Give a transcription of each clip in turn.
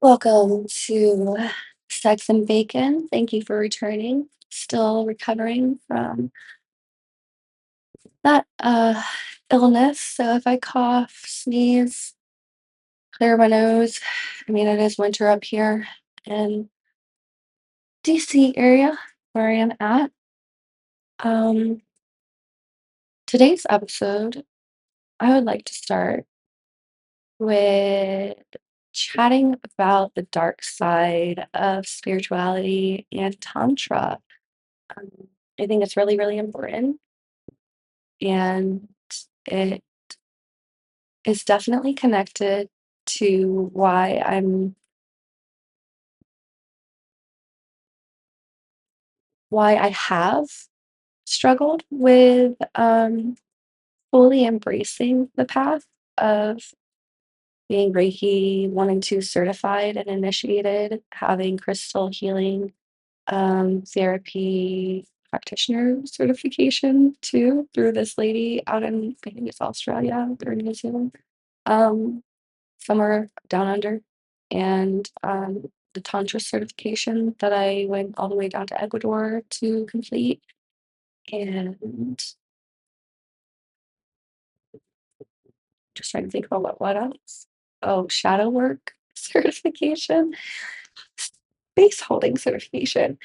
Welcome to Sex and Bacon. Thank you for returning. Still recovering from that illness. So if I cough, sneeze, clear my nose, it is winter up here in DC area where I am at. Um, Today's episode, I would like to start with chatting about the dark side of spirituality and tantra. Um, I think it's really, really important, and it is definitely connected to why I have struggled with fully embracing the path of being Reiki, wanting to certified and initiated, having crystal healing therapy practitioner certification too through this lady out in, I think it's Australia or New Zealand. Um, Somewhere down under, and the tantra certification that I went all the way down to Ecuador to complete, and just trying to think about what else. Oh, shadow work certification, space holding certification,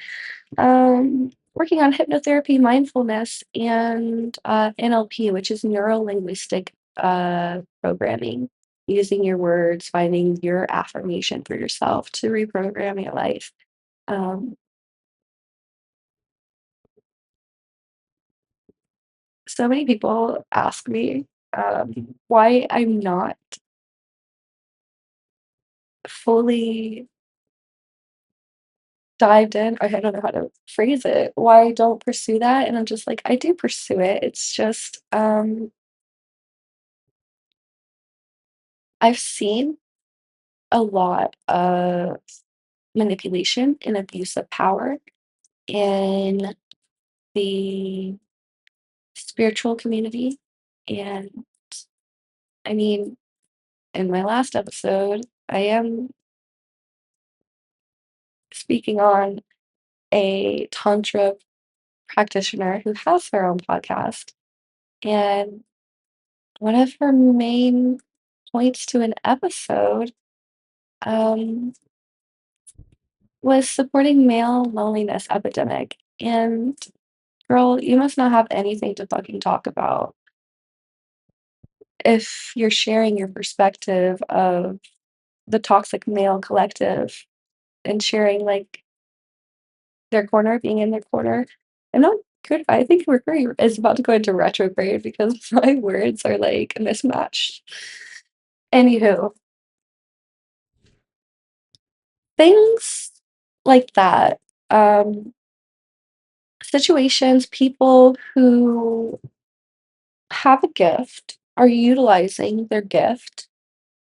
working on hypnotherapy, mindfulness, and NLP, which is neuro linguistic programming, using your words, finding your affirmation for yourself to reprogram your life. Um, so many people ask me why I'm not fully dived in. I don't know how to phrase it. Why I don't pursue that, and I'm just like, I do pursue it. It's just I've seen a lot of manipulation and abuse of power in the spiritual community. And I mean, in my last episode, I am speaking on a Tantra practitioner who has her own podcast. And one of her main points to an episode um, was supporting male loneliness epidemic. And girl, you must not have anything to fucking talk about if you're sharing your perspective of the toxic male collective and sharing like their corner, being in their corner. I'm not good. I think Mercury is about to go into retrograde because my words are like mismatched. Anywho, things like that. Um, Situations, people who have a gift are utilizing their gift,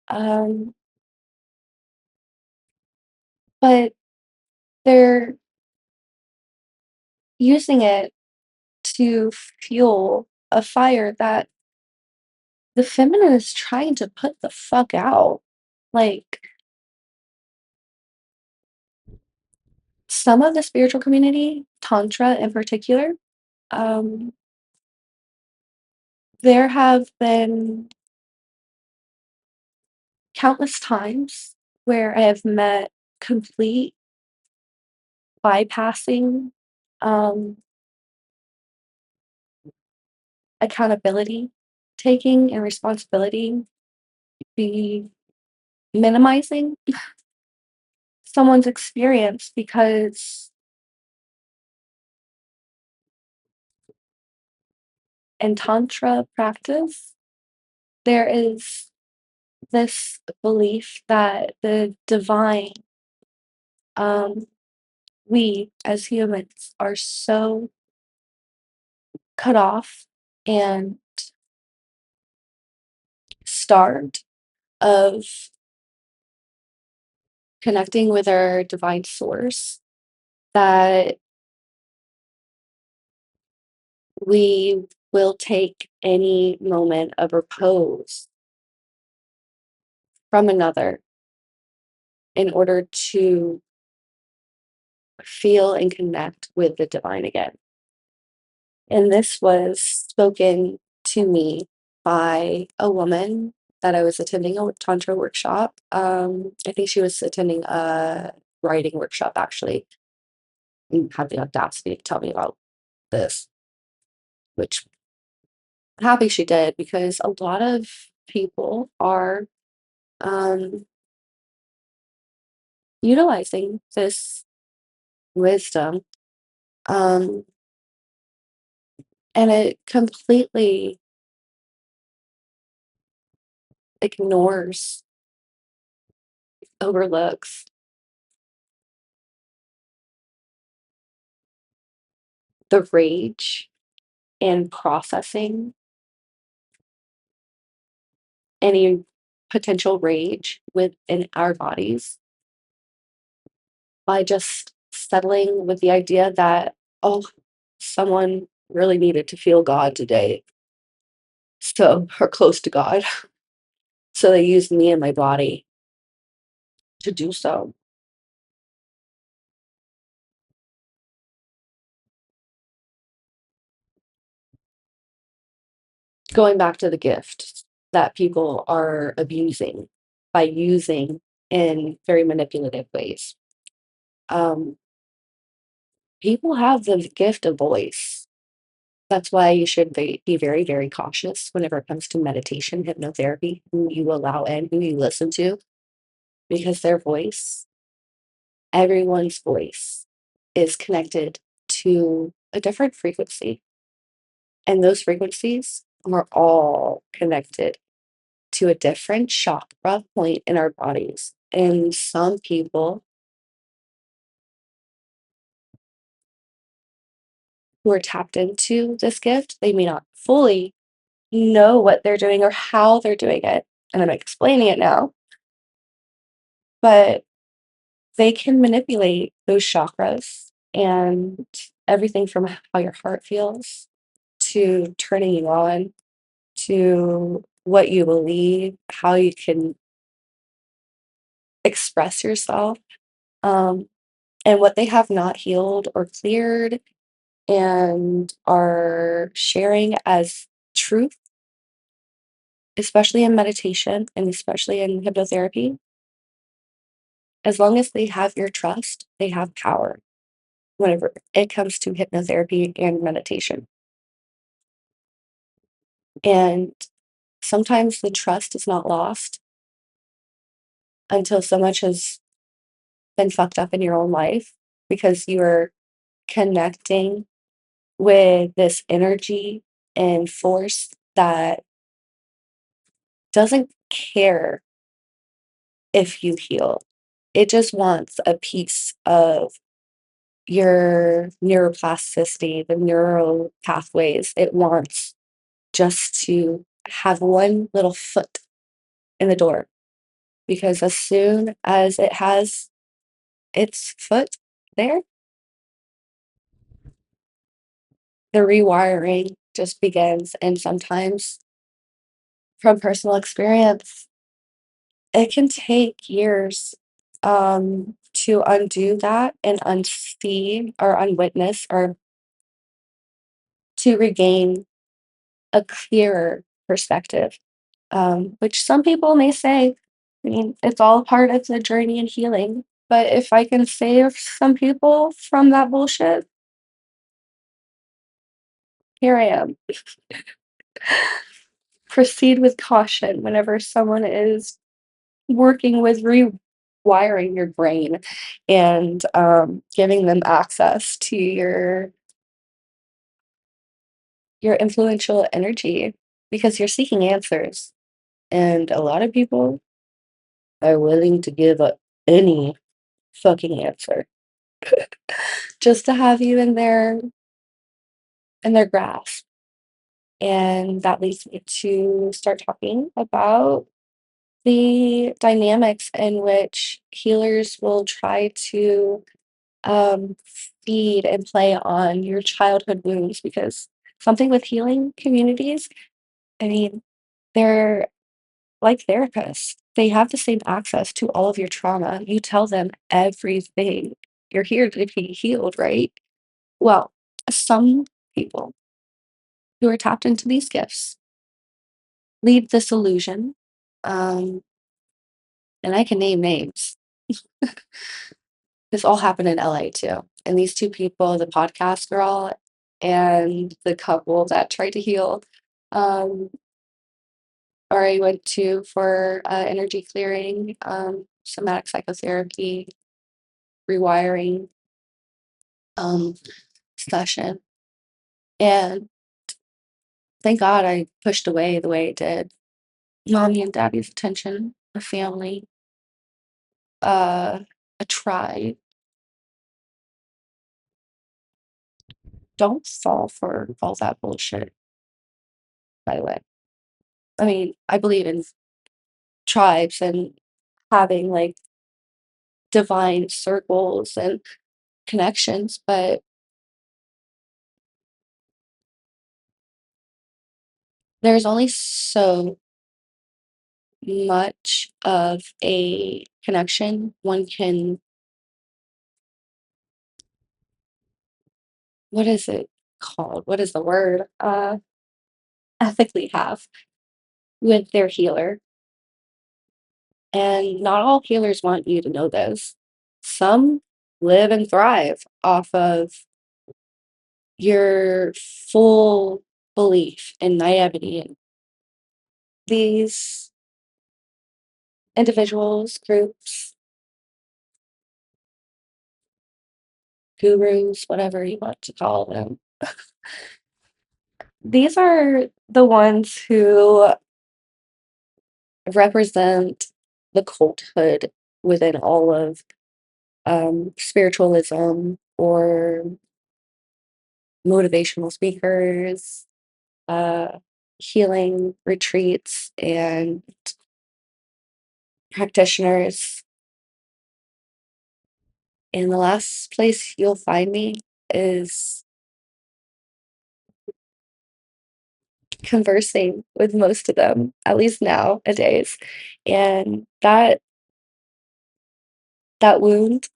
um, but they're using it to fuel a fire that the feminine is trying to put the fuck out. Like, some of the spiritual community, Tantra in particular, um, there have been countless times where I have met complete bypassing um, accountability, taking and responsibility, be minimizing someone's experience because in Tantra practice, there is this belief that the divine, um, we as humans are so cut off and starved of connecting with our divine source that we will take any moment of repose from another in order to feel and connect with the divine again. And this was spoken to me by a woman that I was attending a tantra workshop. I think she was attending a writing workshop actually, and had the audacity to tell me about this, which happy she did because a lot of people are um, utilizing this wisdom, um, and it completely ignores, overlooks the rage and processing any potential rage within our bodies by just settling with the idea that, oh, someone really needed to feel God today, so or close to God. So they used me and my body to do so. Going back to the gift that people are abusing by using in very manipulative ways. Um, People have the gift of voice. That's why you should be very, very cautious whenever it comes to meditation, hypnotherapy, who you allow in, who you listen to, because their voice, everyone's voice, is connected to a different frequency. And those frequencies are all connected to a different chakra point in our bodies. And some people who are tapped into this gift, they may not fully know what they're doing or how they're doing it. And I'm explaining it now, but they can manipulate those chakras and everything from how your heart feels to turning you on to what you believe, how you can express yourself, um, and what they have not healed or cleared and are sharing as truth, especially in meditation and especially in hypnotherapy. As long as they have your trust, they have power whenever it comes to hypnotherapy and meditation. And sometimes the trust is not lost until so much has been fucked up in your own life because you're connecting with this energy and force that doesn't care if you heal. It just wants a piece of your neuroplasticity, the neural pathways. It wants just to have one little foot in the door because as soon as it has its foot there, the rewiring just begins. And sometimes, from personal experience, it can take years to undo that and unsee or unwitness or to regain a clearer perspective, which some people may say, I mean, it's all part of the journey and healing. But if I can save some people from that bullshit, here I am. Proceed with caution whenever someone is working with rewiring your brain and giving them access to your influential energy because you're seeking answers. And a lot of people are willing to give up any fucking answer just to have you in their grasp. And that leads me to start talking about the dynamics in which healers will try to um, feed and play on your childhood wounds because something with healing communities, I mean, they're like therapists. they have the same access to all of your trauma. You tell them everything. You're here to be healed, right? Well, some people who are tapped into these gifts leave this illusion. Um, and I can name names. This all happened in LA too. And these two people, the podcast girl and the couple that tried to heal, um, or I went to for energy clearing, somatic psychotherapy, rewiring um, session. And thank God I pushed away the way it did. Mommy and daddy's attention, a family, uh, a tribe. Don't fall for all that bullshit, by the way. I mean, I believe in tribes and having like divine circles and connections, but there's only so much of a connection one can, what is it called? What is the word? Ethically have with their healer. And not all healers want you to know this. Some live and thrive off of your full belief and naivety. And these individuals, groups, gurus, whatever you want to call them, these are the ones who represent the culthood within all of spiritualism or motivational speakers, uh, healing retreats, and practitioners. And the last place you'll find me is conversing with most of them, at least nowadays. And that wound,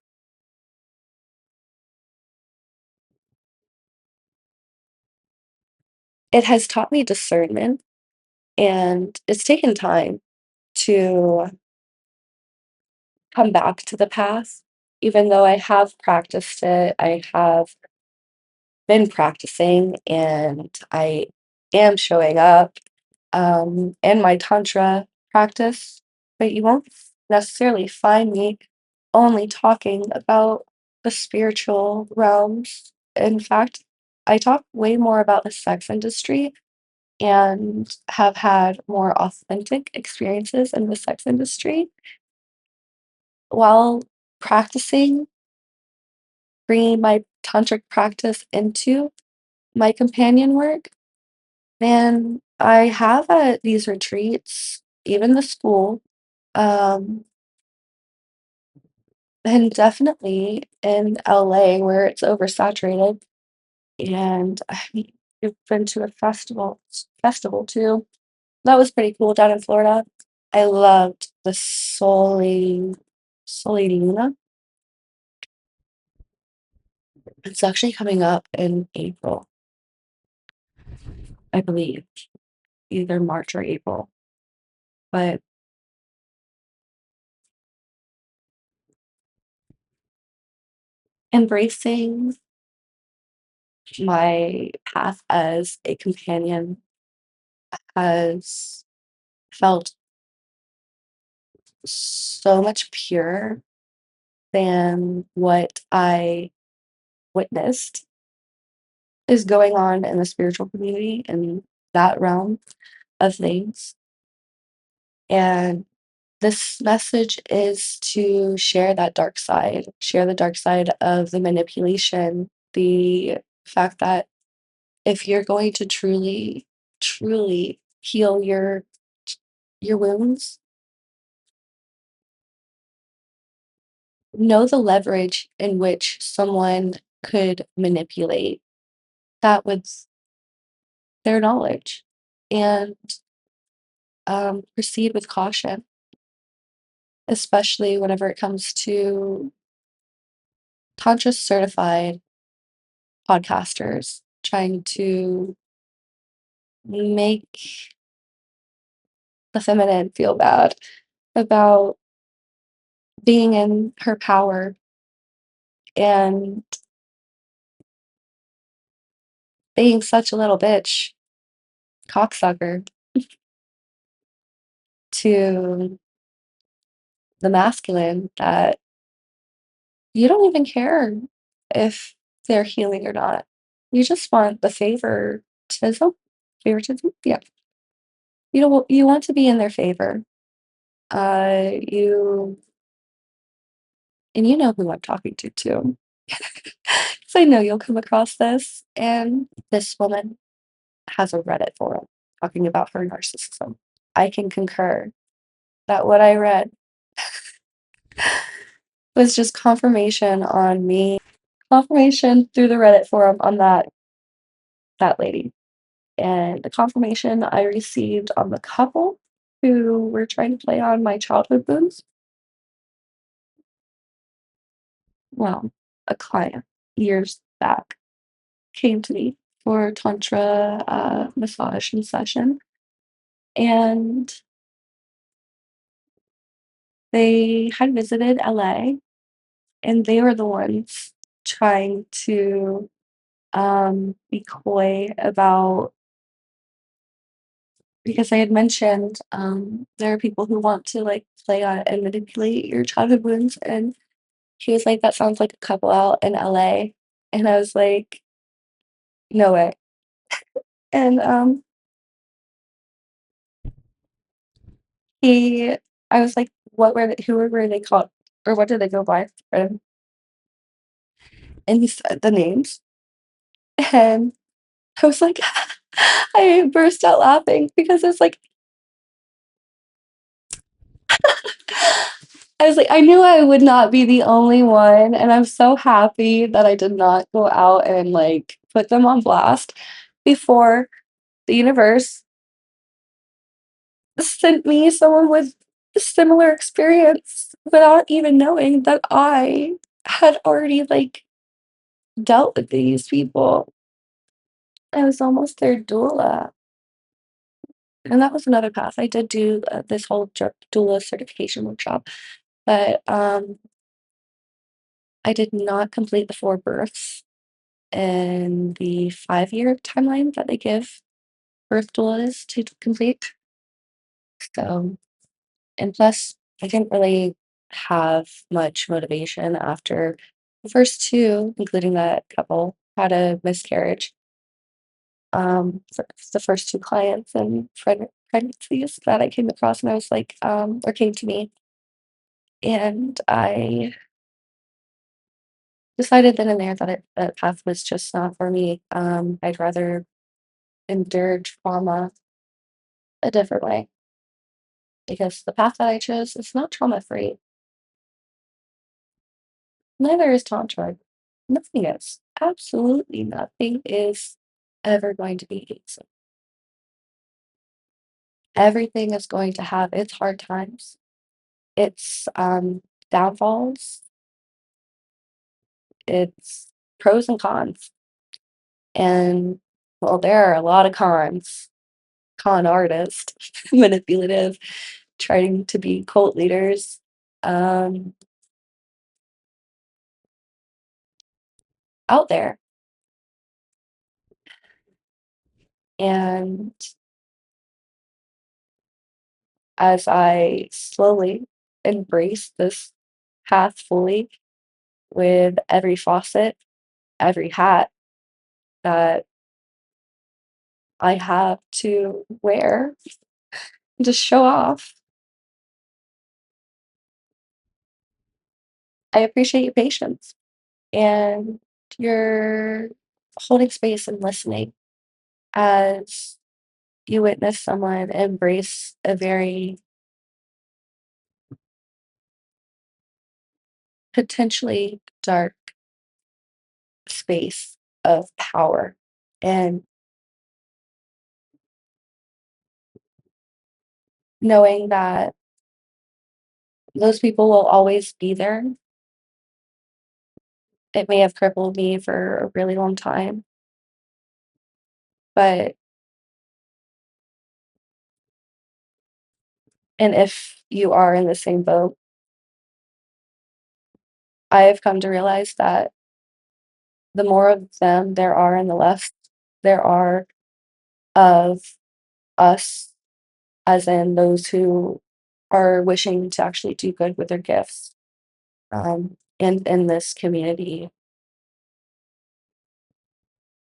it has taught me discernment, and it's taken time to come back to the path. Even though I have practiced it, I have been practicing, and I am showing up in my tantra practice, but you won't necessarily find me only talking about the spiritual realms. In fact, I talk way more about the sex industry and have had more authentic experiences in the sex industry while practicing, bringing my tantric practice into my companion work. And I have at these retreats, even the school, um, and definitely in LA where it's oversaturated. And I mean, you've been to a festival too. That was pretty cool down in Florida. I loved the Soli Luna. It's actually coming up in April, I believe, either March or April. But embracing my path as a companion has felt so much purer than what I witnessed is going on in the spiritual community in that realm of things. And this message is to share the dark side of the manipulation, the fact that if you're going to truly, truly heal your wounds, know the leverage in which someone could manipulate that with their knowledge, and proceed with caution. especially whenever it comes to Tantra certified podcasters trying to make the feminine feel bad about being in her power and being such a little bitch cocksucker to the masculine that you don't even care if they're healing or not. You just want the favoritism? Yeah. You want to be in their favor. You and you know who I'm talking to too. 'Cause I know you'll come across this. And this woman has a Reddit forum talking about her narcissism. I can concur that what I read was just confirmation through the Reddit forum on that lady. And the confirmation I received on the couple who were trying to play on my childhood wounds. Well, a client years back came to me for tantra massage and session, and they had visited LA, and they were the ones trying to be coy about because I had mentioned there are people who want to like play on and manipulate your childhood wounds, and he was like, "That sounds like a couple out in LA," and I was like, "No way." And he, I was like, who were they called, or what did they go by? And he said the names, and I was like, I burst out laughing because it's like I was like, I knew I would not be the only one, and I'm so happy that I did not go out and, like, put them on blast before the universe sent me someone with a similar experience without even knowing that I had already, like, dealt with these people. I was almost their doula, and that was another path. I did do, this whole doula certification workshop, but, I did not complete the 4 births in the 5-year timeline that they give birth doulas to complete. So, and plus, I didn't really have much motivation after the first 2, including that couple, had a miscarriage. For the first 2 clients and pregnancies that I came across, and I was like, or came to me, and I decided then and there that that path was just not for me. I'd rather endure trauma a different way because the path that I chose is not trauma free. Neither is Tantra. Nothing is. Absolutely nothing is ever going to be easy. Everything is going to have its hard times, its downfalls, its pros and cons. And well, there are a lot of cons. Con artist, manipulative, trying to be cult leaders. Um, out there. And as I slowly embrace this path fully with every faucet, every hat that I have to wear to show off, I appreciate your patience and your holding space and listening as you witness someone embrace a very potentially dark space of power. And knowing that those people will always be there. It may have crippled me for a really long time, but and if you are in the same boat, I have come to realize that the more of them there are and the less there are of us, as in those who are wishing to actually do good with their gifts, and in this community,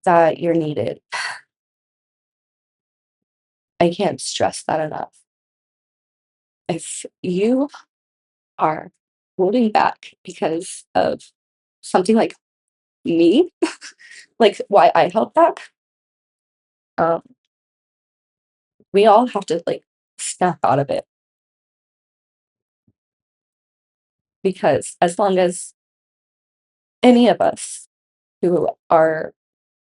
that you're needed. I can't stress that enough. If you are holding back because of something like me, like why I held back, um, we all have to like snap out of it, because as long as any of us who are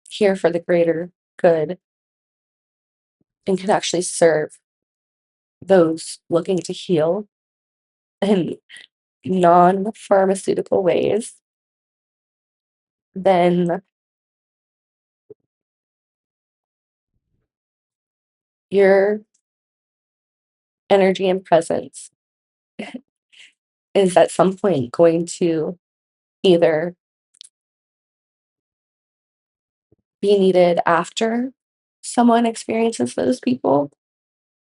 here for the greater good and can actually serve those looking to heal in non-pharmaceutical ways, then your energy and presence is at some point going to either be needed after someone experiences those people,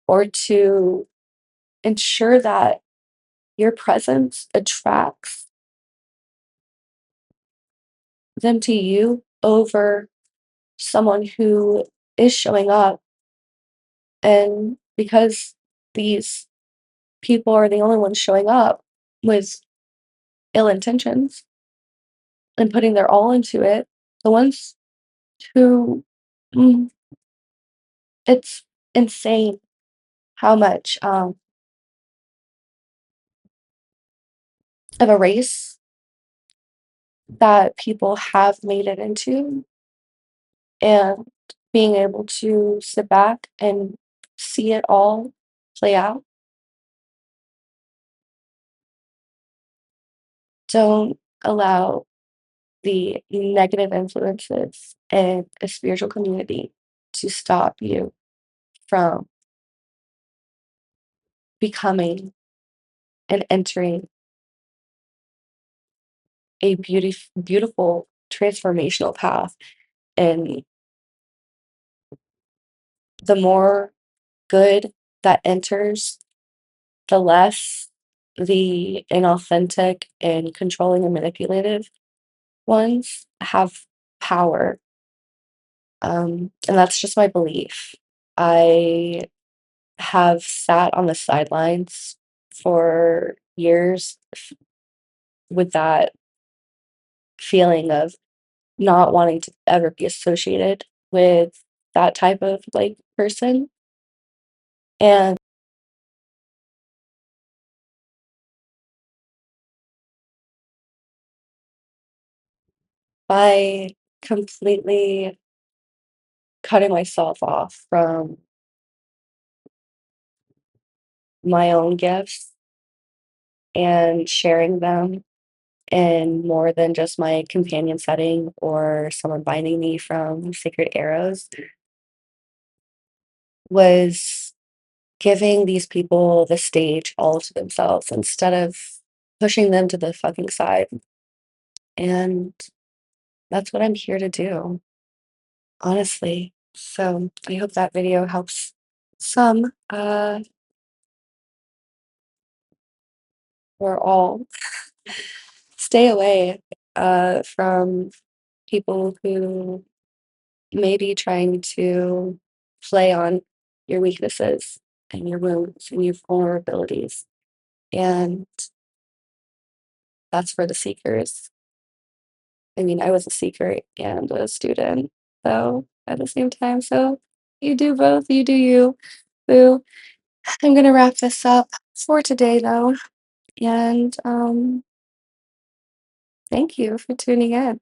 or to ensure that your presence attracts them to you over someone who is showing up. And because these people are the only ones showing up with ill intentions and putting their all into it, the ones who, mm, it's insane how much of a race that people have made it into, and being able to sit back and see it all play out. Don't allow the negative influences in a spiritual community to stop you from becoming and entering a beautiful transformational path. And the more good that enters, the less the inauthentic and controlling and manipulative ones have power. And that's just my belief. I have sat on the sidelines for years with that feeling of not wanting to ever be associated with that type of like person. And by completely cutting myself off from my own gifts and sharing them in more than just my companion setting or someone binding me from sacred arrows, was giving these people the stage all to themselves instead of pushing them to the fucking side. And that's what I'm here to do, honestly. So I hope that video helps some, or all, stay away from people who may be trying to play on your weaknesses and your wounds and your vulnerabilities. And that's for the seekers. I mean, I was a seeker and a student, so at the same time. So you do both, you do you, boo. I'm gonna wrap this up for today though. And thank you for tuning in.